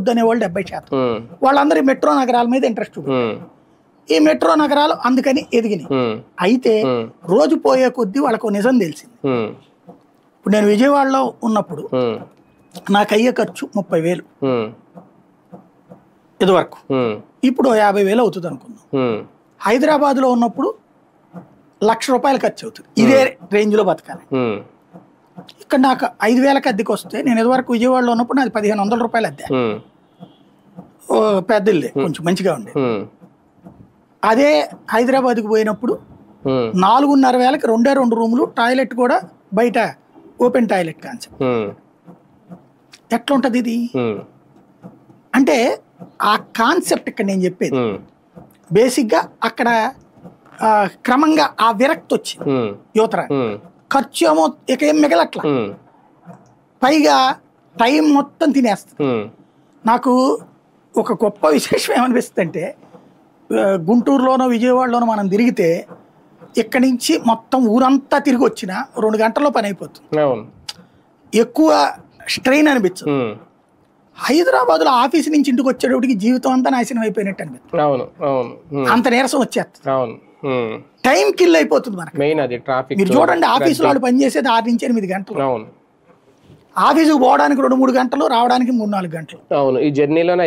వద్దు అనేవాళ్ళు 70%. వాళ్ళందరూ ఈ మెట్రో నగరాల మీద ఇంట్రెస్ట్ చూపారు. ఈ మెట్రో నగరాలు అందుకని ఎదిగినాయి. అయితే రోజు పోయే కొద్దీ వాళ్ళకు నిజం తెలిసింది. ఇప్పుడు నేను విజయవాడలో ఉన్నప్పుడు నాకు అయ్యే ఖర్చు 30,000 ఇదివరకు. ఇప్పుడు 50,000 అవుతుంది అనుకుందాం. హైదరాబాద్లో ఉన్నప్పుడు ₹1,00,000 ఖర్చు అవుతుంది. ఇదే రేంజ్లో బతకాలి. ఇక్కడ నాకు 5,000కి అద్దెకి వస్తే నేను ఇదివరకు విజయవాడలో ఉన్నప్పుడు నాది ₹1,500 అద్దె. పెద్ద ఇల్లే, కొంచెం మంచిగా ఉండేది. అదే హైదరాబాద్కి పోయినప్పుడు 4,500,000కి 2 రూములు, టాయిలెట్ కూడా బయట ఓపెన్ టాయిలెట్ కాన్సెప్ట్. ఎట్లా ఉంటుంది ఇది అంటే ఆ కాన్సెప్ట్ ఇక్కడ నేను చెప్పేది బేసిక్గా అక్కడ క్రమంగా ఆ విరక్తి వచ్చింది యువతరా. ఖర్చు ఏమో ఇక ఏం మిగలట్లా, పైగా టైం మొత్తం తినేస్తుంది. నాకు ఒక గొప్ప విశేషం ఏమనిపిస్తుంది అంటే గుంటూరులోనో విజయవాడలోనో మనం తిరిగితే ఇక్కడి నుంచి మొత్తం ఊరంతా తిరిగి వచ్చిన 2 గంటల్లో పని అయిపోతుంది. ఎక్కువ స్ట్రెయిన్ అనిపించదు. హైదరాబాద్లో ఆఫీస్ నుంచి ఇంటికి వచ్చేటప్పటికి జీవితం అంతా నాశనం అయిపోయినట్టు అనిపిస్తుంది. అంత నీరసం వచ్చేస్తుంది. టైం కిల్ అయిపోతుంది మనకి. మీరు చూడండి, ఆఫీసులో వాళ్ళు పనిచేసేది 6 నుంచి 8 గంటలు. ఆఫీసుకు పోవడానికి 2-3 గంటలు, రావడానికి 3-4 గంటలు. ఈ జర్నీలోనే